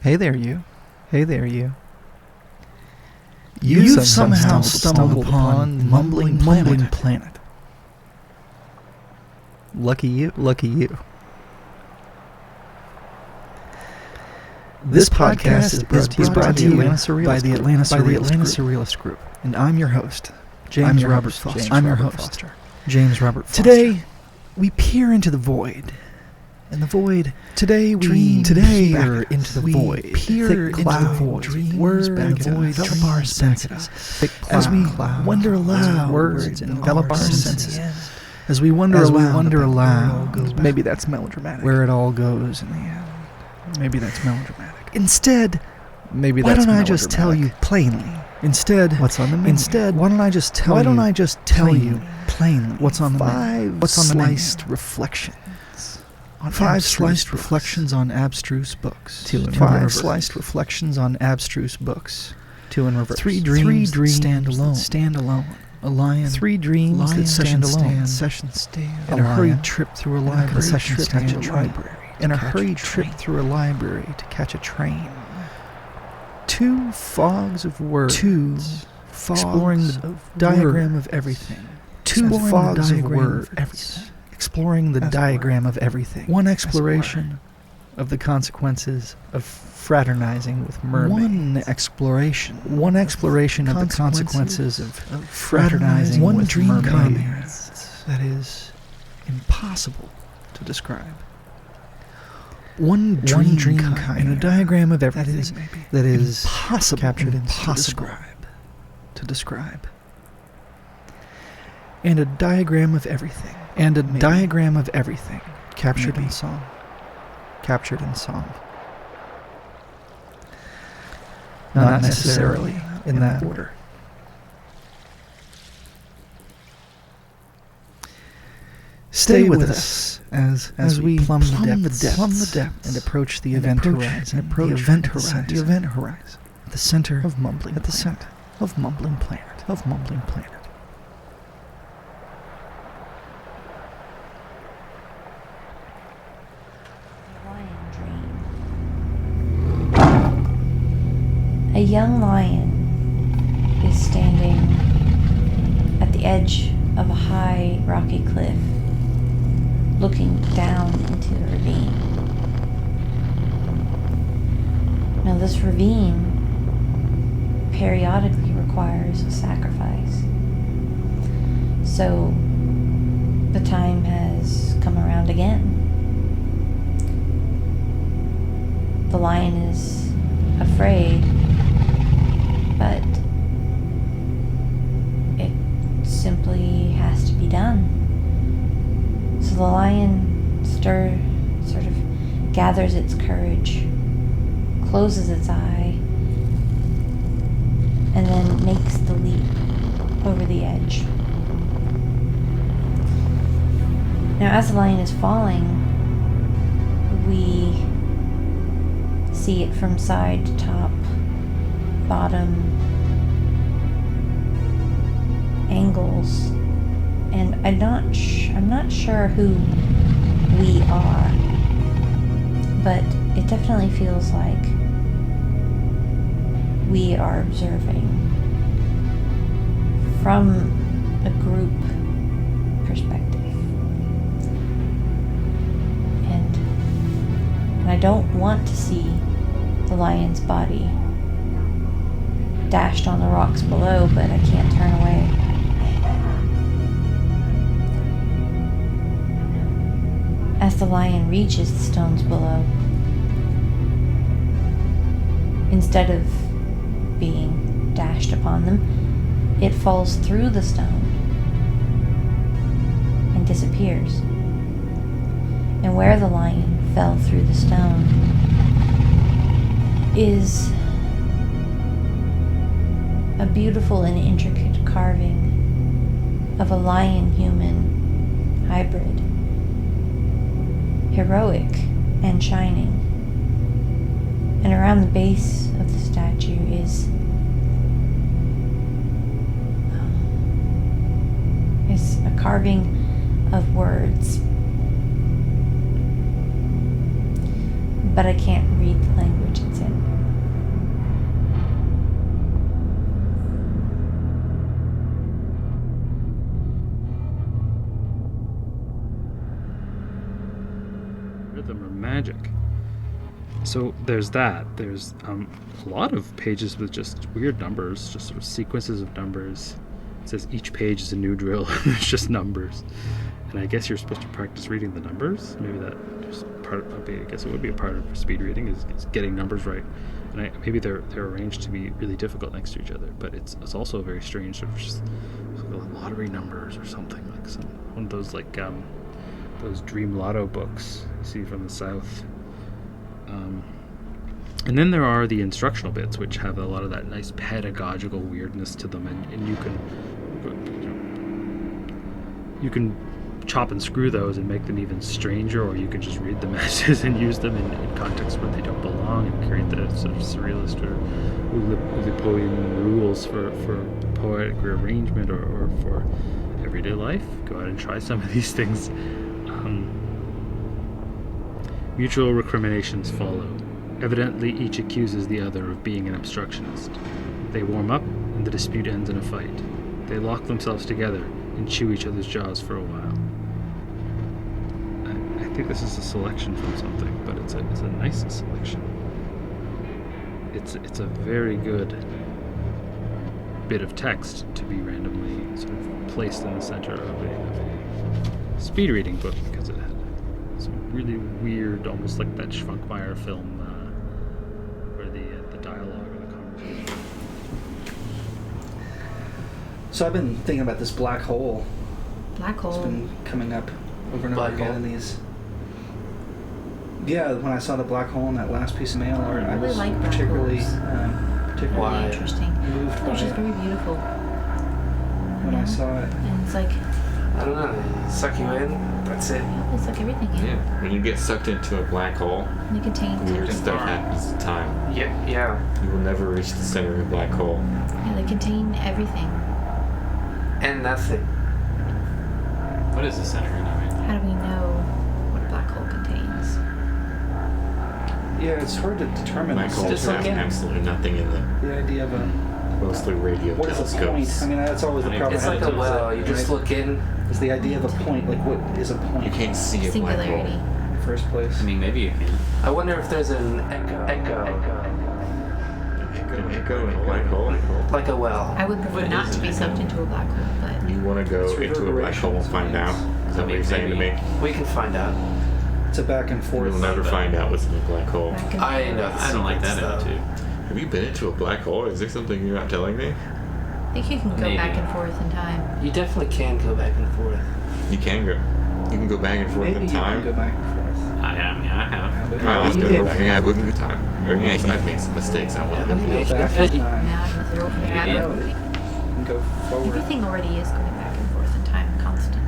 Hey there, you. Hey there, you. You've somehow stumbled upon Mumbling Planet. Lucky you, lucky you. This podcast is brought to you by the Atlanta Surrealist Group. And I'm your host, James Robert Foster. Today, we peer into the void. And the void. Today we peer into the we void. Peer Thick into the clouds, void. dreams Words back in envelop us, our dreams senses. Thick As we clouds, wonder aloud, words envelop our senses. As we wonder aloud, aloud. Maybe that's melodramatic. Where it all goes in the end. Maybe that's melodramatic. Instead, Maybe why that's don't I just tell you melodramatic. plainly? Instead, What's on the menu? why don't I just tell you plainly What's on the menu? Five menu? sliced reflections. On Five abstruse sliced books. reflections on abstruse books. Two in Five reverse. sliced reflections on abstruse books. Two in reverse. Three dreams that stand alone. stand alone. A lion. Three dreams Lion that stand session alone. stand. Session stand. In a hurried trip through a library. concession to stand. catch a library. In a to catch hurried train. trip through a library to catch a train. Two fogs of words. Two fogs exploring the of diagram words. of everything. Two Exploring fogs the of diagram words. everything. Exploring the As it diagram of everything. One exploration of the consequences of fraternizing with mermaids. One exploration of the consequences of fraternizing One with dream mermaids. commerades. That is impossible to describe. One dream in a diagram of everything. That is impossible captured in impossible to describe. And a diagram of everything. And a Maybe. diagram of everything captured Maybe. in song. Captured in song. Not necessarily in that order. Stay with us as we plumb the depths and approach the event horizon. The event horizon. At the center of Mumbling. At the center of Mumbling Planet. A young lion is standing at the edge of a high rocky cliff, looking down into the ravine. Now this ravine periodically requires a sacrifice. So the time has come around again. The lion is afraid, but it simply has to be done. So the lion sort of gathers its courage, closes its eye, and then makes the leap over the edge. Now as the lion is falling, we see it from side to top, bottom, angles, and I'm not sure who we are, but it definitely feels like we are observing from a group perspective, and I don't want to see the lion's body dashed on the rocks below, but I can't turn away. As the lion reaches the stones below, instead of being dashed upon them, it falls through the stone and disappears. And where the lion fell through the stone is a beautiful and intricate carving of a lion-human hybrid, heroic and shining. And around the base of the statue is a carving of words, but I can't read the language it's in. them are magic. So there's that. There's a lot of pages with just weird numbers, just sort of sequences of numbers. It says each page is a new drill. There's just numbers. And I guess you're supposed to practice reading the numbers. Maybe that is part of, I guess it would be a part of speed reading is getting numbers right. And maybe they're arranged to be really difficult next to each other, but it's also very strange, sort of just lottery numbers or something, like one of those like those Dream Lotto books you see from the South. And then there are the instructional bits, which have a lot of that nice pedagogical weirdness to them, and you can chop and screw those and make them even stranger, or you can just read them as is and use them in contexts where they don't belong and create the sort of surrealist or Oulipoian rules for poetic rearrangement or for everyday life. Go out and try some of these things. Mutual recriminations follow. Evidently, each accuses the other of being an obstructionist. They warm up, and the dispute ends in a fight. They lock themselves together and chew each other's jaws for a while. I think this is a selection from something, but it's a nice selection. It's a very good bit of text to be randomly sort of placed in the center of a speed reading book, because it had some really weird, almost like that Schwankmeyer film where the dialogue or the conversation. So I've been thinking about this black hole. Black hole. It's been coming up over and over again in these. Yeah, when I saw the black hole in that last piece of mail art, I really was like particularly really interesting. moved by They're just it very beautiful. when I saw it. And it's like, I don't know, they suck you in, that's it. yeah, they suck everything in. Yeah, when you get sucked into a black hole, They contain weird everything. stuff happens at the time. Yeah. You will never reach the center of a black hole. Yeah, they contain everything. And nothing. What is the center anyway? How do we know what a black hole contains? Yeah, it's hard to determine. Black holes just have like in- absolutely nothing in them. The idea of a Mostly radio what is a point? telescopes. I mean, that's always the problem. It's like a well, you just look in. Is the idea of a point, like what is a point You can't see a black Singularity. hole. in the first place? I mean, maybe you can. I wonder if there's an echo. Echo in a black hole. Like a well. I would prefer What not is to be an sucked echo? into a black hole, but You want to go It's into a black hole and find out? Is that what you're saying to me? We can find out. It's a back and forth. You'll never find out what's in the black hole. back and I forth. know. I don't like that attitude. Have you been into a black hole? Is there something you're not telling me? I think you can go Maybe. back and forth in time. You definitely can go back and forth. You can go. You can go back and forth Maybe in you time. can go back and forth. I have. But Alright, let's you go can back. Yeah, book in time. Or, yeah, I've made some mistakes. I want to go back in Now time. they're over there. Yeah. You can go forward. Everything already is going back and forth in time constantly.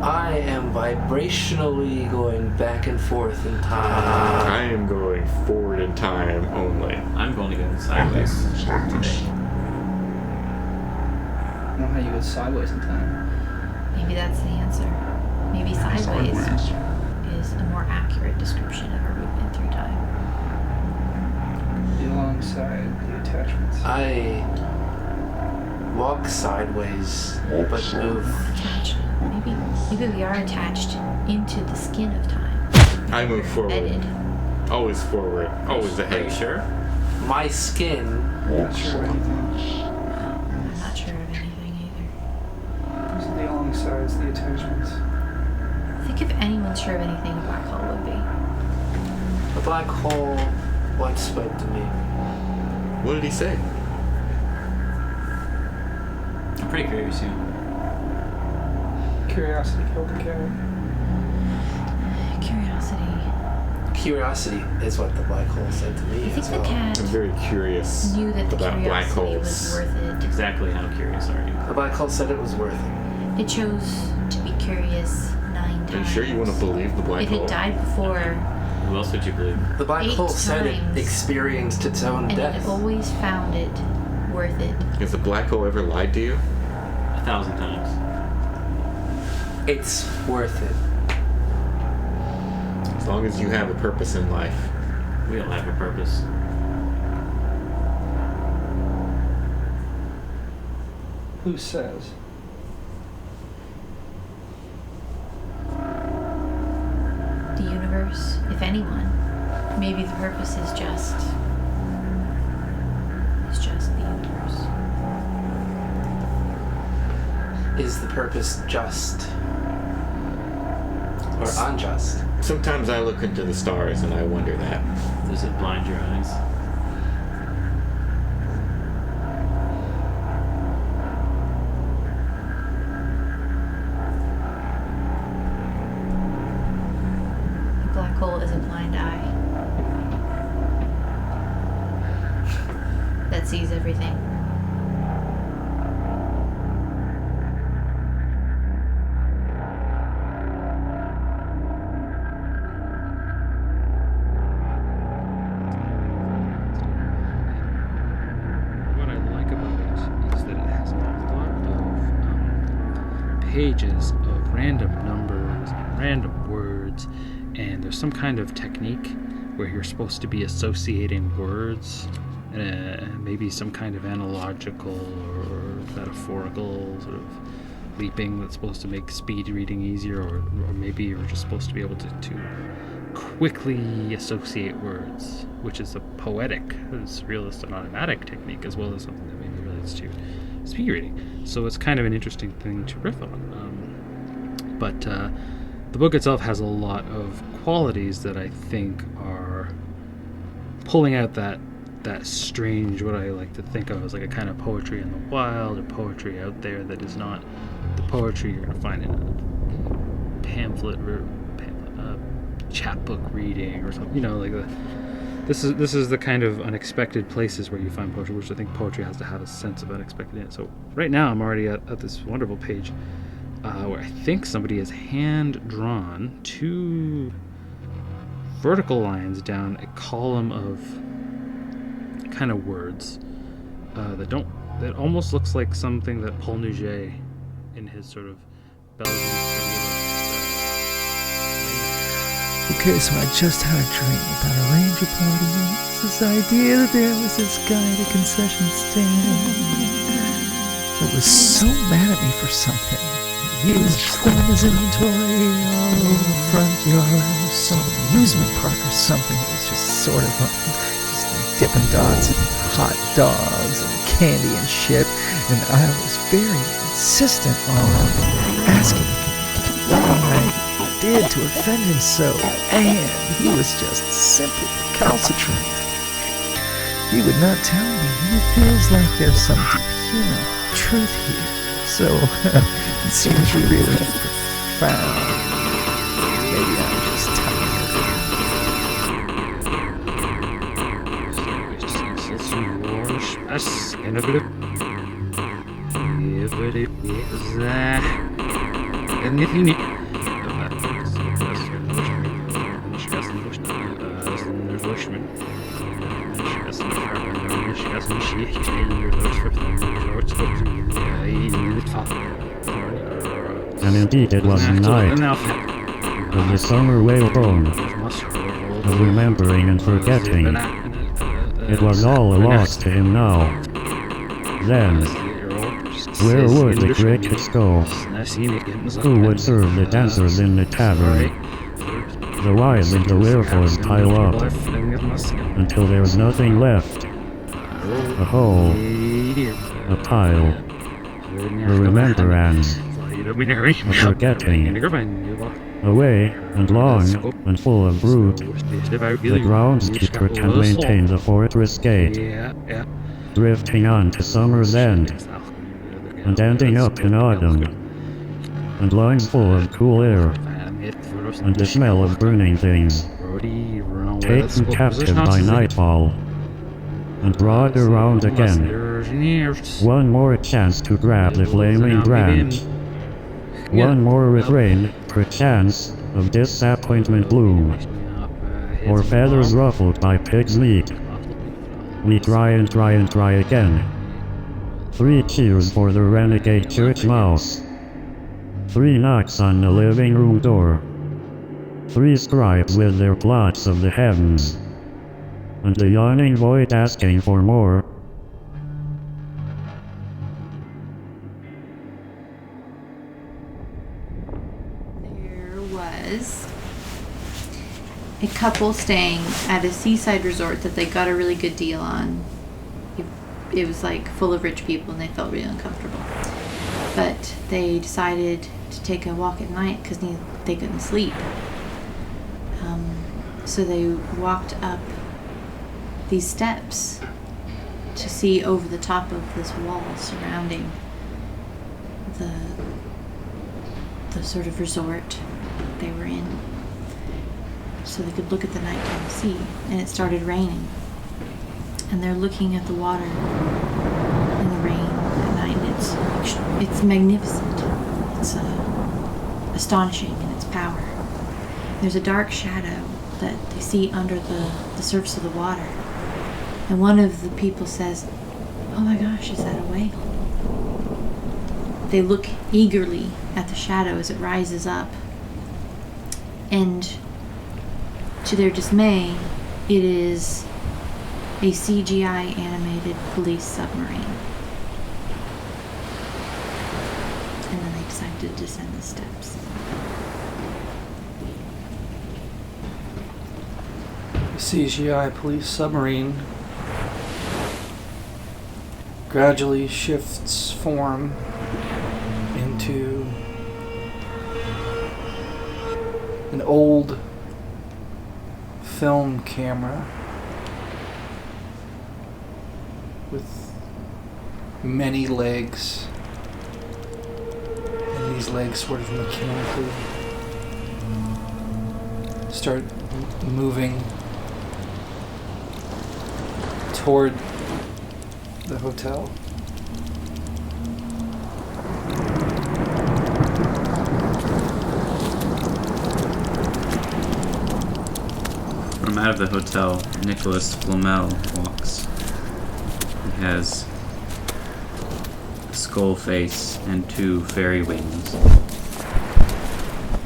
I am vibrationally going back and forth in time. I am going forward in time only. I'm going to go sideways today. I don't know how you go sideways in time. Maybe that's the answer. Maybe sideways is a more accurate description of our movement through time. Be alongside the attachments. I walk sideways, but move. Attached. Maybe we are attached into the skin of time. I move forward. Embedded. Always forward. Always Are you ahead. sure? My skin. Not sure of anything. I'm not sure of anything either. Those are the alongsides, the attachments. I think if anyone's sure of anything, a black hole would be. A black hole once spoke to me. What did he say? I'm pretty curious, yeah. Curiosity killed the cat. Curiosity. Curiosity is what the black hole said to me I think as the well. cat I'm very curious knew that the about black curiosity was holes. worth it. Exactly how curious are you? The black hole said it was worth it. It chose to be curious 9 times. Are you sure you want to believe the black It hole? had died before, Who else would you believe? The black 8 hole said it times. experienced its own and death. it always found it worth it. Has the black hole ever lied to you? 1,000 times. It's worth it. As long as you have a purpose in life. We all have a purpose. Who says? universe, if anyone. Maybe the purpose is just the universe. Is the purpose just or unjust? Sometimes I look into the stars and I wonder that. Does it blind your eyes? A black hole is a blind eye that sees everything. What I like about it is that it has a lot of pages of random numbers and random words, and there's some kind of technique where you're supposed to be associating words, maybe some kind of analogical or metaphorical sort of leaping that's supposed to make speed reading easier, or maybe you're just supposed to be able to quickly associate words, which is a poetic, realist and automatic technique, as well as something that maybe relates to speed reading. So it's kind of an interesting thing to riff on. But the book itself has a lot of qualities that I think are pulling out that strange, what I like to think of as like a kind of poetry in the wild, or poetry out there that is not the poetry you're going to find in a pamphlet chapbook reading or something. This is the kind of unexpected places where you find poetry, which I think poetry has to have a sense of unexpected in it. So right now I'm already at this wonderful page where I think somebody has hand-drawn 2 vertical lines down a column of kind of words that almost looks like something that Paul Nouget in his sort of Belgian Okay, so I just had a dream about a ranger party. This idea that there was this guy at a concession stand that was so mad at me for something. He was throwing his inventory all over the front yard, some amusement park or something. It was just sort of just Dippin' Dots and hot dogs and candy and shit. And I was very insistent on asking what I did to offend him so, and he was just simply recalcitrant. He would not tell me, and it feels like there's some deep human truth here. So, it seems really profound. Maybe I'm just And indeed it was night of the summer whalebone, of remembering and forgetting. It was all a loss to him now. Then, where would the crickets go? Who would serve the dancers in the tavern? The whys and the wherefores pile up, until there's nothing left. A hole, a pile, a remembrance, a forgetting, away and long and full of brood. The groundskeeper can maintain the fortress gate, drifting on to summer's end, and ending up in autumn, and lungs full of cool air, and the smell of burning things, taken captive by nightfall, and brought around again. One more chance to grab the flaming branch. One more refrain, perchance, of disappointment bloom, or feathers ruffled by pig's meat. We try and try and try again. 3 cheers for the renegade church mouse. 3 knocks on the living room door. 3 scribes with their plots of the heavens, and the yawning void asking for more. There was a couple staying at a seaside resort that they got a really good deal on. It was like full of rich people and they felt really uncomfortable. But they decided to take a walk at night because they couldn't sleep. So they walked up these steps to see over the top of this wall surrounding the sort of resort they were in, so they could look at the nighttime sea. And it started raining, and they're looking at the water in the rain at night, and it's magnificent. It's astonishing in its power. There's a dark shadow that they see under the surface of the water, and one of the people says, "Oh my gosh, is that a whale?" They look eagerly at the shadow as it rises up, and to their dismay, it is a CGI animated police submarine. And then they decide to descend the steps. CGI police submarine gradually shifts form into an old film camera with many legs, and these legs sort of mechanically start moving toward the hotel. From out of the hotel, Nicholas Flamel walks. He has a skull face and 2 fairy wings.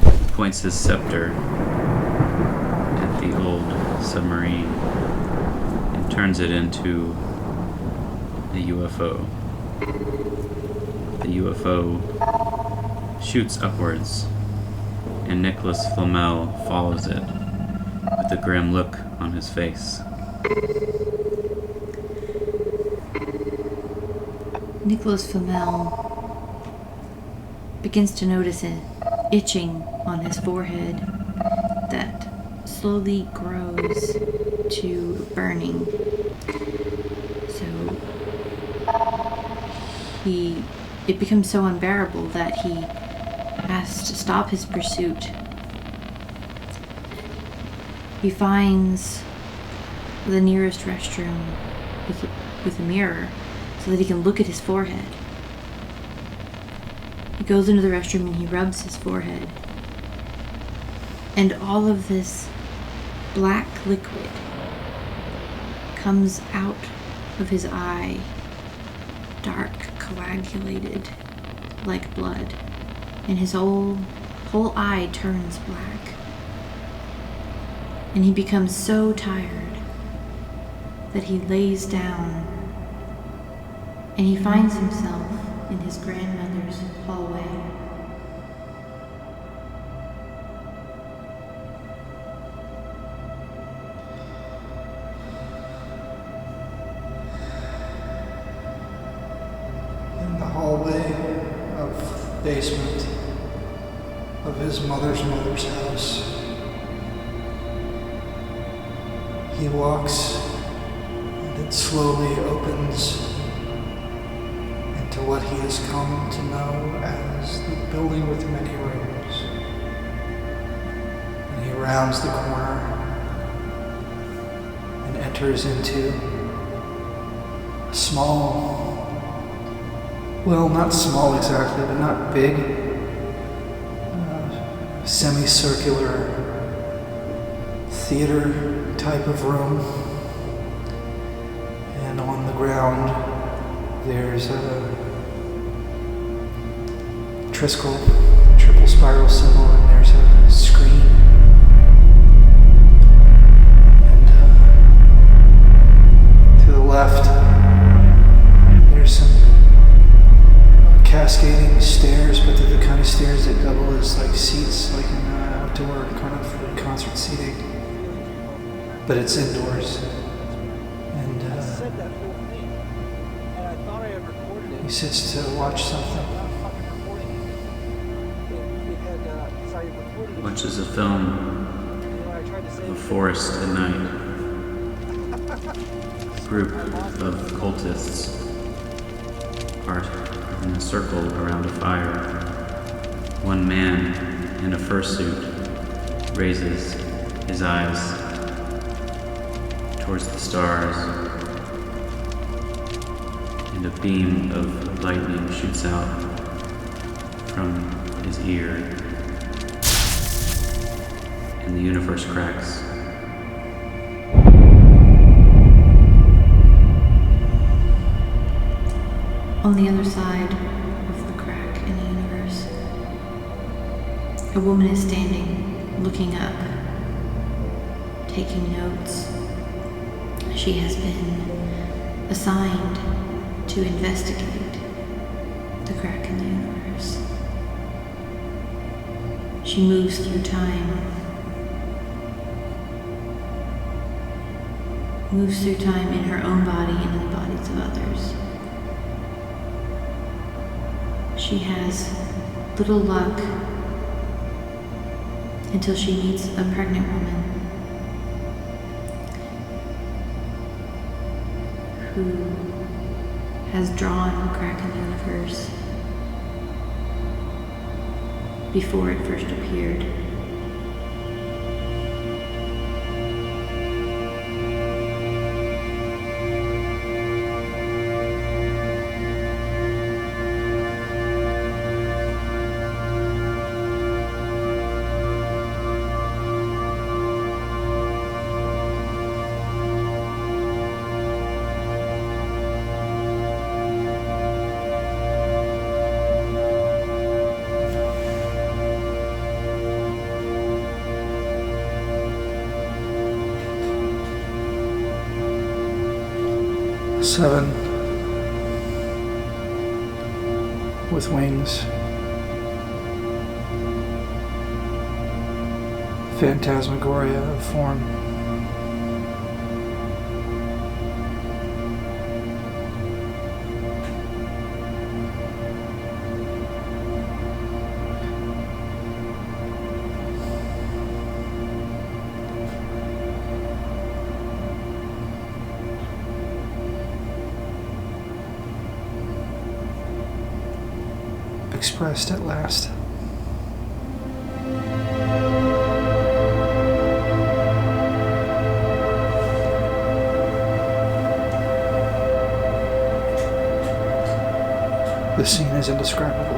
He points his scepter at the old submarine and turns it into a UFO. The UFO shoots upwards, and Nicholas Flamel follows it with a grim look on his face. Nicholas Flamel begins to notice an itching on his forehead that slowly grows to burning. So it becomes so unbearable that he has to stop his pursuit. He finds the nearest restroom with a mirror so that he can look at his forehead. He goes into the restroom and he rubs his forehead. And all of this black liquid comes out of his eye, dark, coagulated, like blood. And his whole eye turns black. And he becomes so tired that he lays down, and he finds himself in his grandmother's hallway. In the hallway of the basement of his mother's house, he walks, and it slowly opens into what he has come to know as the building with many rooms. And he rounds the corner and enters into a small, well, not small exactly, but not big, semicircular theater type of room. And on the ground there's a triple spiral symbol, and there's a screen. And to the left there's some cascading stairs, but they're the kind of stairs that double as like seats, like in outdoor kind of concert seating. but it's indoors. And he sits to watch something. Watches a film of a forest at night. A group of cultists are in a circle around a fire. One man in a fursuit raises his eyes towards the stars, and a beam of lightning shoots out from his ear, and the universe cracks. On the other side of the crack in the universe, a woman is standing, looking up, taking notes. She has been assigned to investigate the crack in the universe. She moves through time. Moves through time in her own body and in the bodies of others. She has little luck until she meets a pregnant woman who has drawn the crack in the universe before it first appeared. Seven with wings. Phantasmagoria of form. Expressed at last. The scene is indescribable.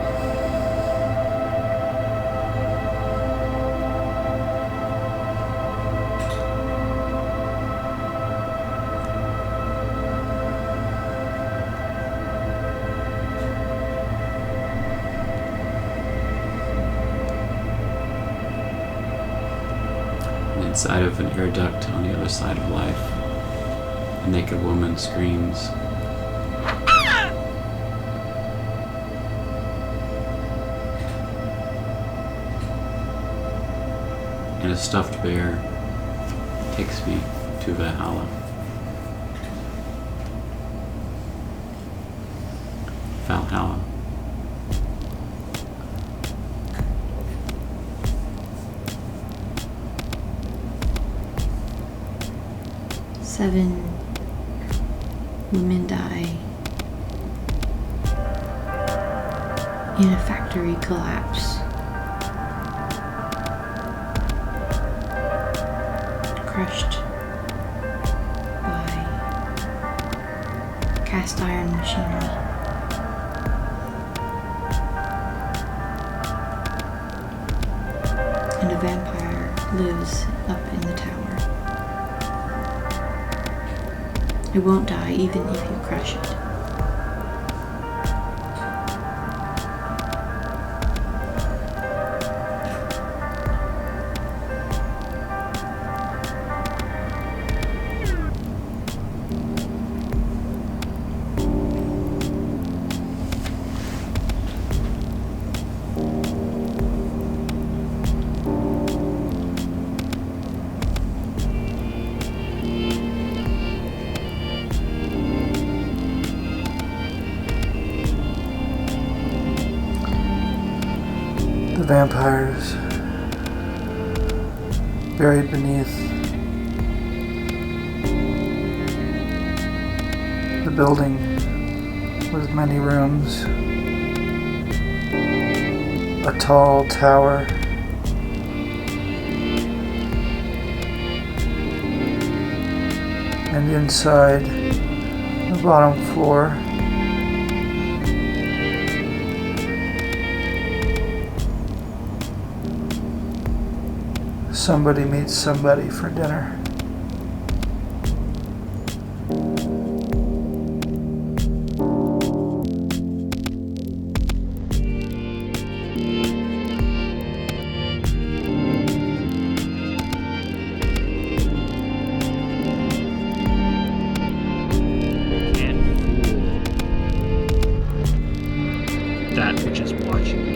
Inside of an air duct on the other side of life, a naked woman screams. And a stuffed bear takes me to Valhalla. Valhalla. Seven women die in a factory collapse. Crushed by cast iron machinery. And a vampire lives up in the tower. It won't die even if you crush it. The vampires buried beneath the building with many rooms, a tall tower, and inside the bottom floor, somebody meets somebody for dinner. That which is watching you.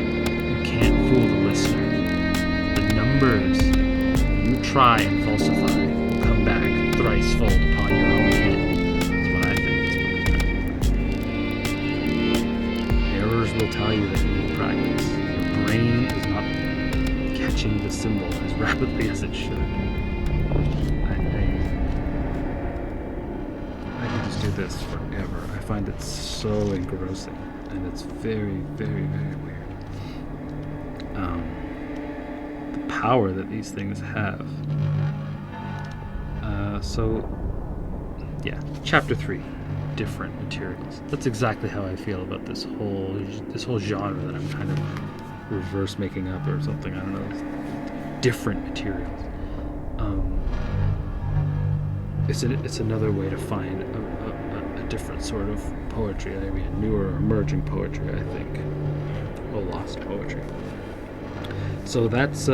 You can't fool the listener. The numbers you try and falsify will come back thrice-fold upon your own head. That's what I think this book is trying. Errors will tell you that you need practice. Your brain is not catching the symbol as rapidly as it should. I could just do this forever. I find it so engrossing. And it's very, very, very weird. The power that these things have. Chapter 3, different materials. That's exactly how I feel about this whole genre that I'm kind of reverse making up or something. I don't know. Different materials. It's another way to find a different sort of poetry, maybe a newer emerging poetry, I think, or lost poetry. So that's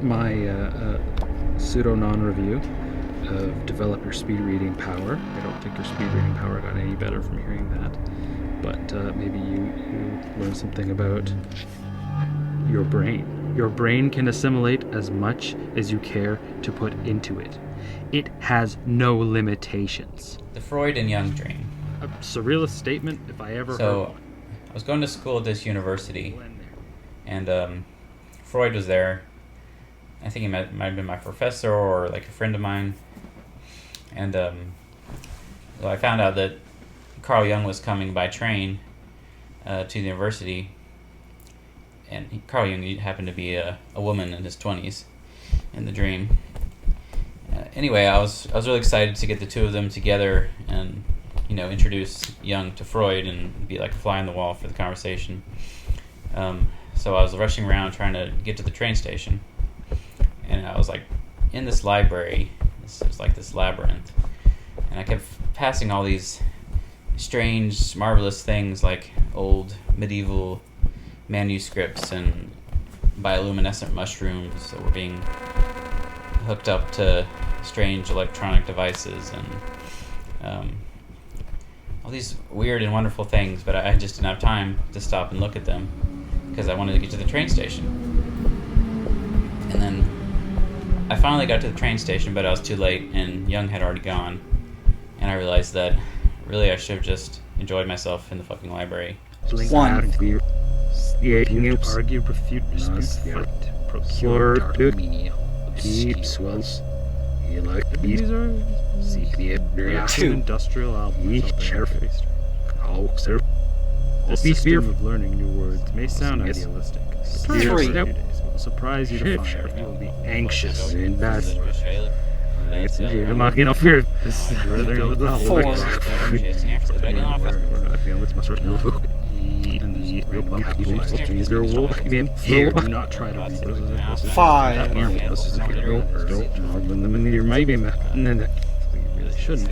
my pseudo non-review of Develop Your Speed Reading Power. I don't think your speed reading power got any better from hearing that, but maybe you learned something about your brain. Your brain can assimilate as much as you care to put into it. It has no limitations. The Freud and Jung dream. A surrealist statement, if I ever heard one. I was going to school at this university, and Freud was there. I think he might have been my professor or like a friend of mine. And so I found out that Carl Jung was coming by train to the university, and Carl Jung happened to be a woman in his 20s in the dream. Anyway, I was really excited to get the two of them together and introduce Jung to Freud and be like a fly on the wall for the conversation. So I was rushing around trying to get to the train station, and I was like in this library. It was like this labyrinth, and I kept passing all these strange, marvelous things like old medieval manuscripts and bioluminescent mushrooms that were being hooked up to strange electronic devices and all these weird and wonderful things, but I just didn't have time to stop and look at them because I wanted to get to the train station. And then I finally got to the train station, but I was too late and Jung had already gone, and I realized that really I should have just enjoyed myself in the fucking library. One. Argue, refute, dispute, fight, procure, dark menial, deep swells. These are reaction industrial albums. This system of learning new words may sound idealistic. It will surprise you to find that you will be anxious and bad. Do not try to read 5. You really shouldn't.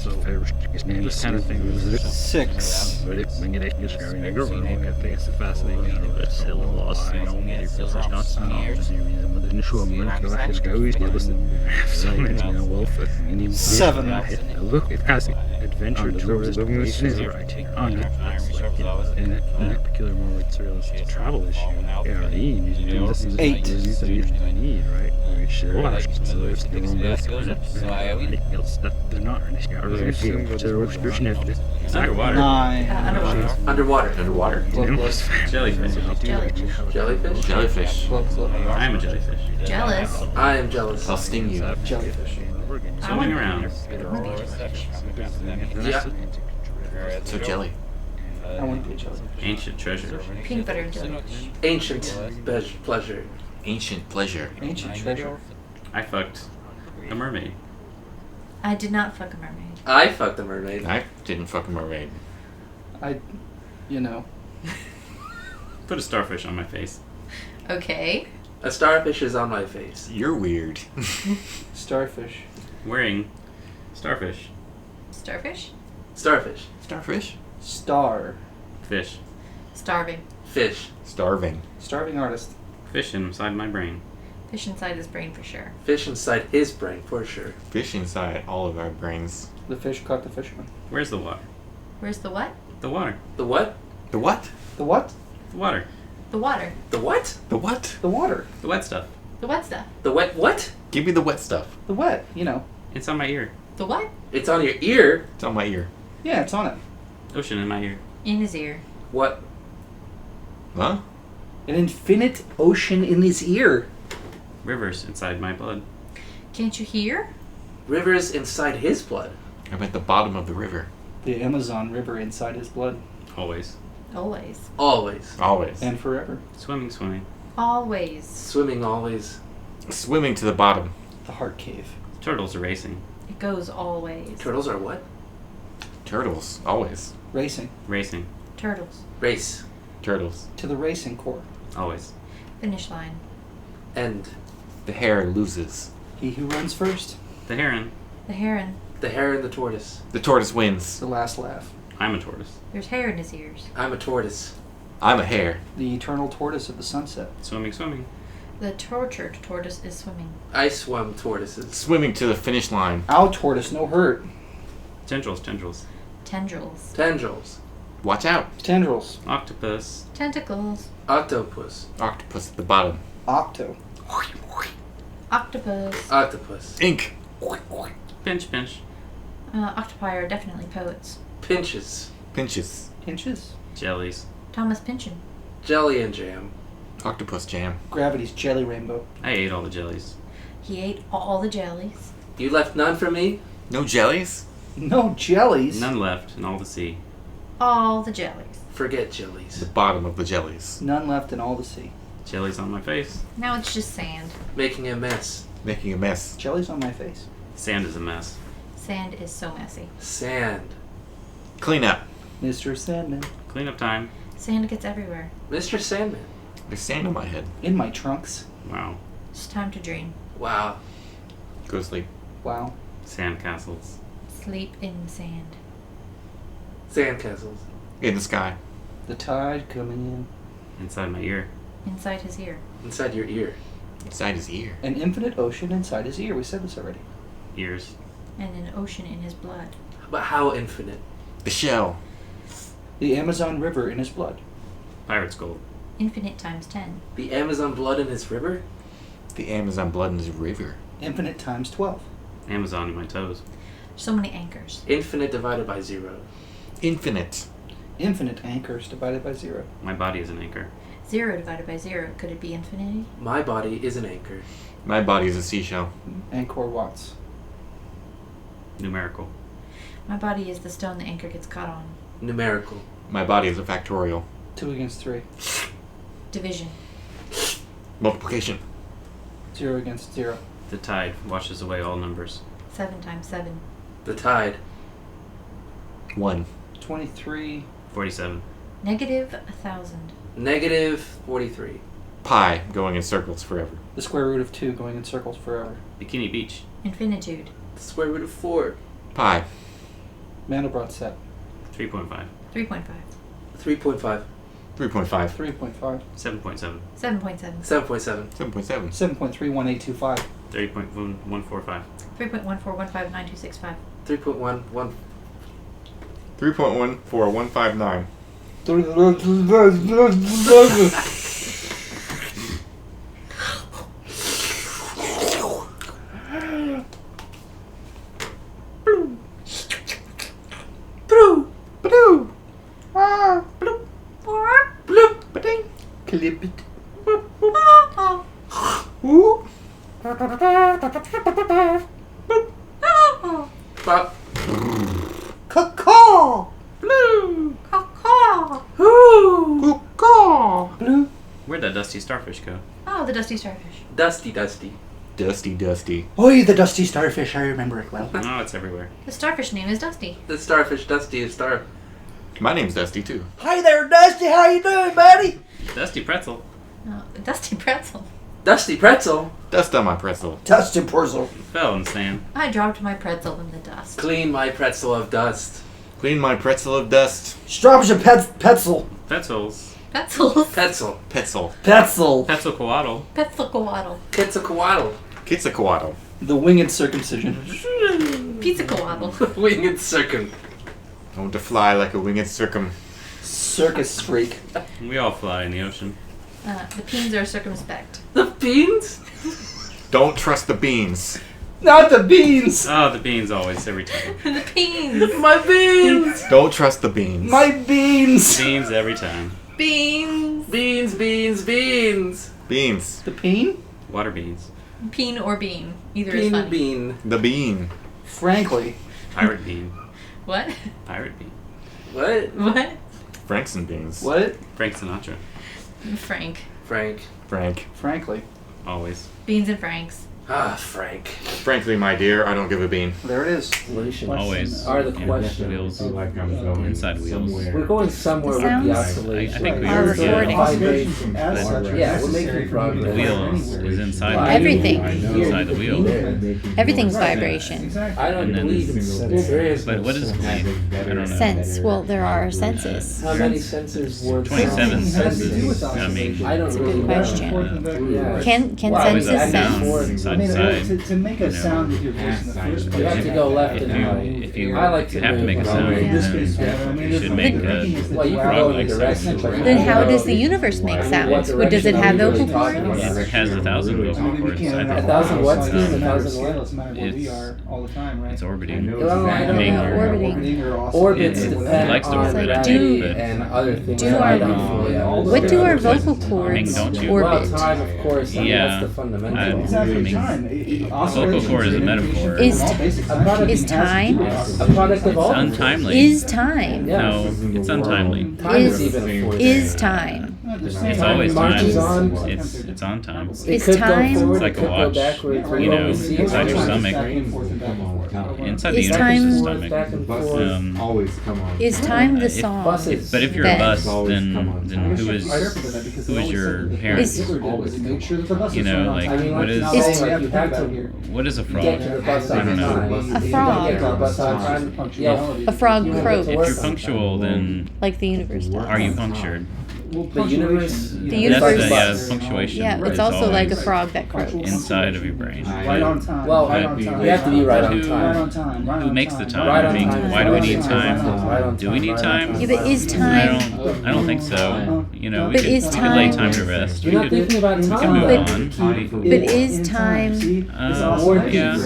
So this kind of thing was 6. It's fascinating. It's still lost. Look, it has adventure tours on a particular more surrealist travel issue. This is 8. I need, right? So if they're not Underwater. 9. Underwater. Underwater. Jellyfish. Jellyfish. Jellyfish. I am a jellyfish. Jealous. I am jealous. I'll sting you. Jellyfish. Swimming around. Yeah. So jelly. I want to be a jellyfish. Ancient treasure. Peanut butter and jelly. Ancient pleasure. Ancient pleasure. Ancient treasure. I fucked a mermaid. I did not fuck a mermaid. I fucked a mermaid. I didn't fuck a mermaid. Put a starfish on my face. Okay. A starfish is on my face. You're weird. Starfish. Wearing starfish. Starfish? Starfish. Starfish? Star. Fish. Starving. Fish. Starving. Starving artist. Fish inside my brain. Fish inside his brain for sure. Fish inside his brain, for sure. Fish inside all of our brains. The fish caught the fisherman. Where's the water? Where's the what? The water. The what? The what? The what? The water. The water. The what? The what? The water. The wet stuff. The wet stuff. The wet what? Give me the wet stuff. The wet. It's on my ear. The what? It's on your ear. It's on my ear. Yeah, it's on it. Ocean in my ear. In his ear. What? Huh? An infinite ocean in his ear. Rivers inside my blood. Can't you hear? Rivers inside his blood. I'm at the bottom of the river. The Amazon River inside his blood. Always. Always. Always. Always. And forever. Swimming. Always. Swimming always. Swimming to the bottom. The heart cave. Turtles are racing. It goes always. Turtles are what? Turtles. Always. Racing. Racing. Turtles. Race. Turtles. To the racing core. Always. Finish line. End. The hare loses. He who runs first. The heron. The heron. The hare and the tortoise. The tortoise wins. The last laugh. I'm a tortoise. There's hair in his ears. I'm a tortoise. I'm a hare. The eternal tortoise of the sunset. Swimming. The tortured tortoise is swimming. I swum tortoises. Swimming to the finish line. Ow, tortoise, no hurt. Tendrils. Tendrils. Tendrils. Watch out. Tendrils. Octopus. Tentacles. Octopus. Octopus at the bottom. Octo. Octopus. Octopus. Ink. Pinch. Octopi are definitely poets. Pinches. Pinches. Inches. Jellies. Thomas Pynchon. Jelly and jam. Octopus jam. Gravity's jelly rainbow. I ate all the jellies. He ate all the jellies. You left none for me? No jellies? No jellies. None left in all the sea. All the jellies. Forget The jellies. bottom of the jellies. None left in all the sea. Jellies on my face. Now it's just sand. Making a mess. Making a mess. Jellies on my face. Sand is a mess. Sand is so messy. Sand. Clean up. Mr. Sandman. Cleanup time. Sand gets everywhere. Mr. Sandman. There's sand on my head. In my trunks. Wow. It's time to dream. Wow. Go to sleep. Wow. Sand castles. Sleep in sand. Sandcastles. In the sky. The tide coming Inside my ear. Inside his ear. Inside your ear. Inside his ear. in. An infinite ocean inside his ear. We said this already. Ears. And an ocean in his blood. But how infinite? The shell. The Amazon River in his blood. Pirate's gold. Infinite times 10. The Amazon blood in his river? The Amazon blood in his river. Infinite times 12. Amazon in my toes. So many anchors. Infinite divided by 0. Infinite. Infinite anchors divided by 0. My body is an anchor. 0 divided by 0. Could it be infinity? My body is an anchor. My body is a seashell. Angkor Watts. Numerical. My body is the stone the anchor gets caught on. Numerical. My body is a factorial. 2 against 3. Division. Multiplication. 0 against 0. The tide washes away all numbers. 7 times 7. The tide. 1. 23. 47. Negative 1,000. Negative 43. Pi going in circles forever. The square root of 2 going in circles forever. Bikini Beach. Infinitude. The square root of 4. Pi. Mandelbrot set. 3.5. 3.5. 3.5. 3.5. 3.5. 7.7. 7.7. 7.7. 7.7. 7.31825. 30.145. 3.14159265. 3.11. 3.14159. Clip it. Caw. Blue. Blue. Where'd that dusty starfish go? Oh, the dusty starfish. Dusty. Dusty. Oi, the dusty starfish. I remember it well. Oh, it's everywhere. The starfish name is Dusty. The starfish, Dusty is star. My name's Dusty too. Hi there, Dusty. How you doing, buddy? Dusty pretzel. Oh, Dusty Pretzel. Dusty pretzel. Dust on my pretzel. Dusty pretzel. Fell in sand. I dropped my pretzel in the dust. Clean my pretzel of dust. Clean my pretzel of dust. Strop your petzel. Pretzels. Pretzels. Petzel. Petzel. Petzel. Quetzalcoatl. Petzelcoatl. Quetzalcoatl. Quetzalcoatl. The winged circumcision. Pizzacoatl. Winged circum. I want to fly like a winged Circus freak. We all fly in the ocean. The peens are circumspect. The beans? Don't trust the beans. Not the beans. Oh, the beans always, every time. The peens. My beans! Don't trust the beans. My beans. Beans every time. Beans. Beans. Beans. The peen? Water beans. Peen or bean. Either is funny. Bean. The bean. Frankly. Pirate bean. What? Pirate bean. What? What? Franks and beans. What? Frank Sinatra. Frank. Frank. Frankly. Always. Beans and Franks. Ah, Frank. Frankly, my dear, I don't give a bean. There it is. Always. Are the Yeah, question. Wheels. Inside wheels. We're going somewhere The with the sounds oscillation. I think we are recording. Vibration. As such are Yeah, we're necessary making for progress. The wheel is inside the Everything. Inside the wheel. Everything's vibration. Exactly. I don't And then believe in sense. There is But no what is sense. belief? I don't know. Sense. Well, there are senses. How many senses were 27 senses. I I mean, I don't That's a really good know. question. Yeah. Can Wow, always senses up, down, sense? side to side. To make a sound with your voice in the first place. You have to go left If and you right. if you I like if you to have to make a move sound, on. In this then case, I mean, you should make the thinking is a that Well, you can frog go like in the sound. direction, but you Then don't how know does the universe make what sounds? Does it direction have you're vocal really cords? talking about. It has 1,000 vocal cords. I think 1,000 what, Steve? Steve? 1,000 what? It's a matter of where we It's- are all the time, right? It's orbiting. Well, I don't Being know. Orbiting. or also Orbits It depend likes to on orbit, I gravity think, but- and other things Do that I our- don't fully understand. What do our vocal I mean, cords don't you- Well, orbit? time, of course. I mean, Yeah. that's the fundamental. Exactly. I mean, time. vocal cord is a metaphor. Is- Is time? A product of all. It's untimely. Is time? Yeah. No, it's untimely. Time is Is- even a force. Is time? It's always time. marches on. It's on time. It Is could time- go forward, It's like it a could watch, go backwards. you know, We'll see. inside your stomach. Inside the Is universe's time- stomach. Back and forth. Always come on. Is time the If- song? Buses. But if you're a That- bus, then who is your parents? You know, like I mean, what like is you say, like you have to what is a frog? get to the bus I on don't know. time. A frog. You get to the bus on time. Yeah. A frog You have croaks to If work you're on punctual, then like the universe does. are you punctured? The universe. The That's universe- the punctuation. Yeah, it's is also like a always frog that croaks. inside of your brain. Right on time. Well, right on you time. have to be right on Who- time. Right on time. Right Who on makes the time? Right I on mean, time. why do we need Right on time? Do we need time? Yeah, but is I time? don't think so. You know, we But could, is we could lay time- time to rest. You're We not could, thinking about we could time. move But- on. But is time? Yeah.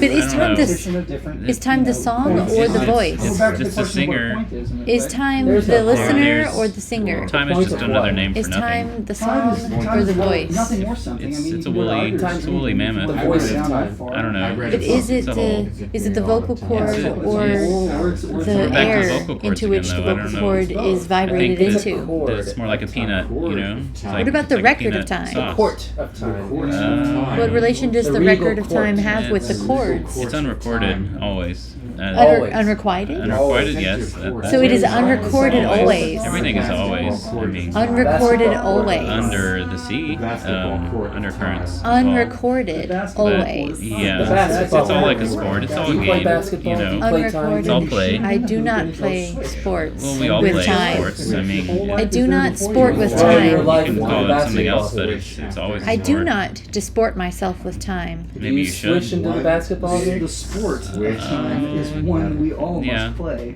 But is I time don't the is time the song or the voice? It's just the singer. Is time There's the a- listener there's- or the singer? Time is just another name for Is nothing. time the song or the voice? Nothing or something. It's a woolly mammoth. The voice of time. I don't know. But is it It's a whole- the vocal cord It's a- or the Back to air vocal cords into again, which the though. I vocal don't know. cord is I think vibrated that into? it's more like a peanut, you know? It's like- What about it's the like record of peanut time? sauce. Court of time. What relation does The the regal record of time court. have with the chords? It's unrecorded, always. Always. Unrequited? Unrecorded, yes. So it is unrecorded always. Everything is always. I mean, Unrecorded always. under the sea, undercurrents. Unrecorded But, always. yeah, it's all like a sport. It's all a You play game. basketball, You you know, play time. it's all play. I do not play sports Well, we all with play time. sports. I mean, I do not sport with Well, your time. life you can is call it something basketball. else, but it's always a I do sport. not disport myself with time. Do Maybe you you should. switch into the basketball game? The sport of time is one we all yeah. must play.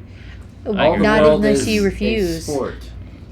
I agree. Not world unless is you a refuse. sport.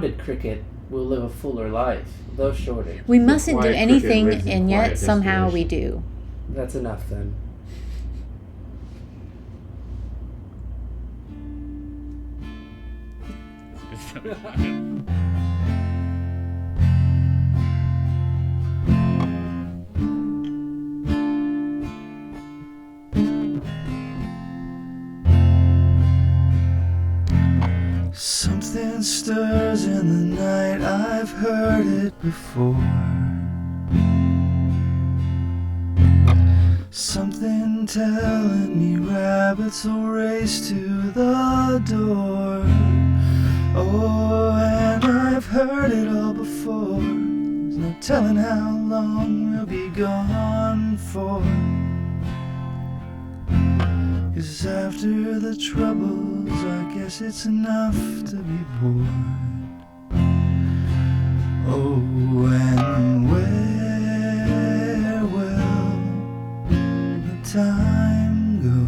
grounded cricket will live a fuller life, though shorter. We mustn't do quiet cricket anything, lives in and yet quiet somehow we desperation. do. That's enough then. Something stirs in the night, I've heard it before. Something telling me rabbits will race to the door. Oh, and I've heard it all before. There's no telling how long we'll be gone for. 'Cause after the troubles, I guess it's enough to be bored. Oh, and where will the time go?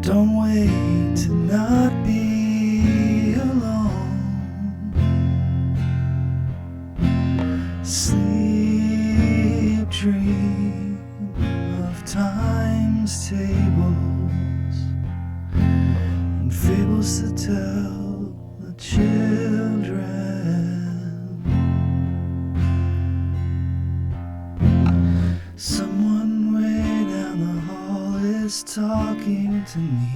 Don't wait to not be alone. Sleep, dream of time's tables and fables to tell the children. Someone way down the hall is talking to me.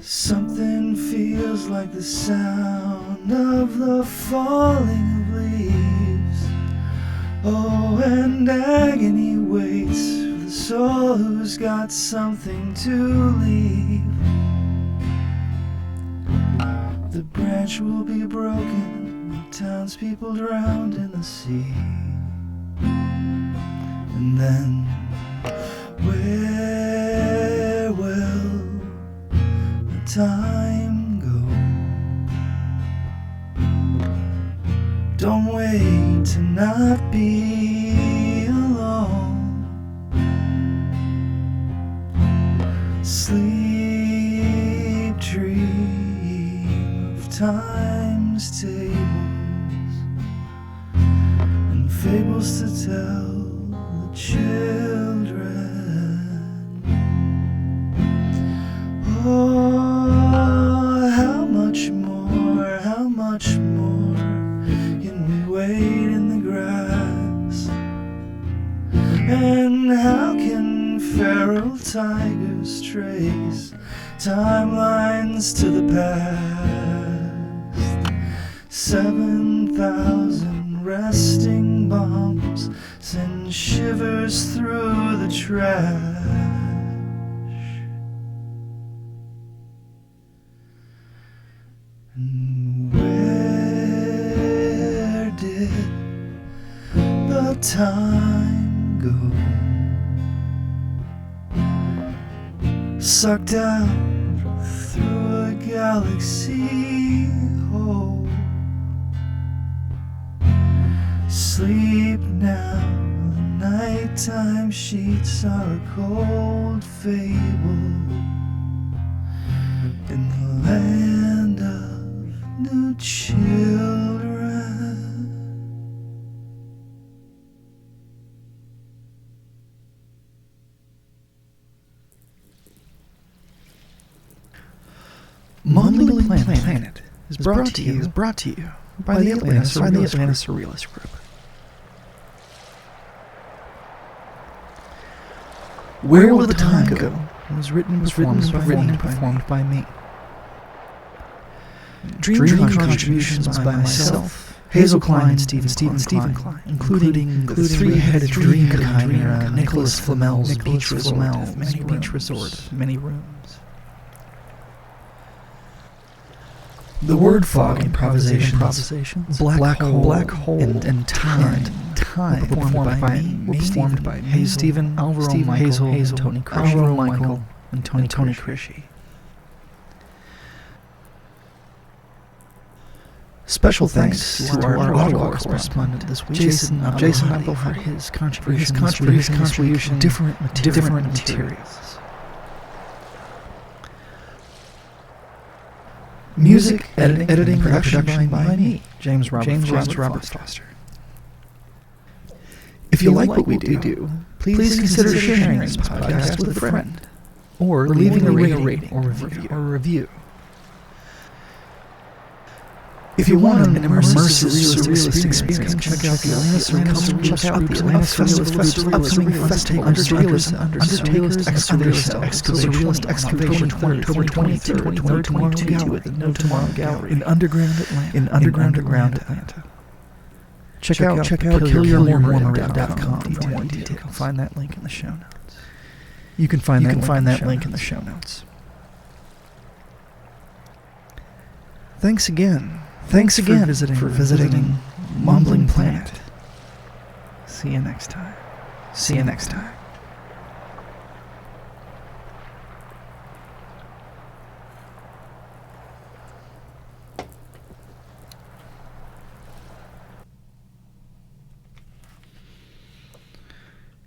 Something feels like the sound of the falling of leaves. Oh, and agony waits for the soul who's got something to leave. The branch will be broken, the townspeople drowned in the sea. And then, where will the time go? Don't wait to not be alone. Sleep, dream of time's tables and fables to tell the children. Oh, how much more can we wait in the grass? And how can feral tigers trace timelines to the past? 7,000 resting bombs send shivers through the trash. And where did the time go? Sucked out through a galaxy hole. Sleep now, the nighttime sheets are a cold fable in the land of new children. Mumbling Planet is brought to you by the Atlanta Surrealist Group. Where Will the Time Go was written and performed by me. Dream contributions by myself, Hazel Cline, and Stephen Cline, including the three-headed dream chimera, Nicholas Flamel's Beach Resort, many rooms. The word fog improvisations, black hole, and time were performed by me, Stephen, Alvero, Hazel, Tony Crisci, Michael, and Tony Crisci. Special thanks to our audio correspondent this week, Jason Abdelhadi, for his contribution to different materials. Music, editing, production by me, James Robert Foster. If you like what we do, please consider sharing this podcast with a friend, or leaving a rating or review. If you want an immersive surrealist experience, check out the Atlantis Festival upcoming Undertakers Excavation October 23rd, 2022 at the No Tomorrow Gallery in underground Atlanta. Check out PeculiarMormon.com for more details. You can find that link in the show notes. You can find that link in the show notes. Thanks again for visiting Mumbling Planet. See you next time.